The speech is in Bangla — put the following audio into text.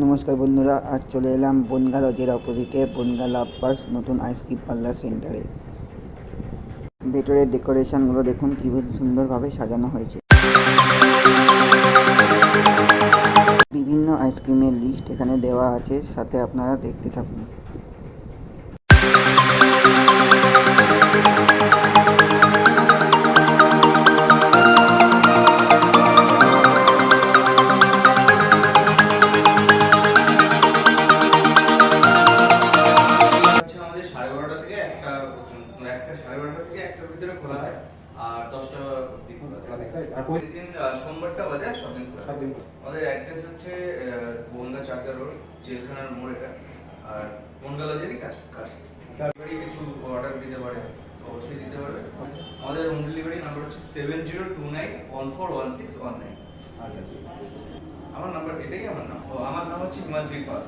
নমস্কার বন্ধুরা, আজ চলে এলাম বনগা লজের অপোজিটে বনগা লাভবার্স নতুন আইসক্রিম পার্লার সেন্টারে। ভেতরের ডেকোরেশনগুলো দেখুন কীভাবে সুন্দরভাবে সাজানো হয়েছে। বিভিন্ন আইসক্রিমের লিস্ট এখানে দেওয়া আছে, সাথে আপনারা দেখতে থাকুন। খোলা হয় আর 10টা অবধি খোলা থাকে। আর প্রতিদিন সোমবারটা বাজে সব দিন আমাদের অ্যাড্রেস হচ্ছে বনগা চাকদা রোড, জেলখানার মোড় এটা। আর বনগা লজেরই কাছে। কিছু অর্ডার দিতে পারে, অবশ্যই দিতে পারবে। আমাদের হোম ডেলিভারি নাম্বার হচ্ছে 7029141619। আচ্ছা, আমার নাম্বার এটাই। আমার নাম হচ্ছে হিমাদ্রি পাল।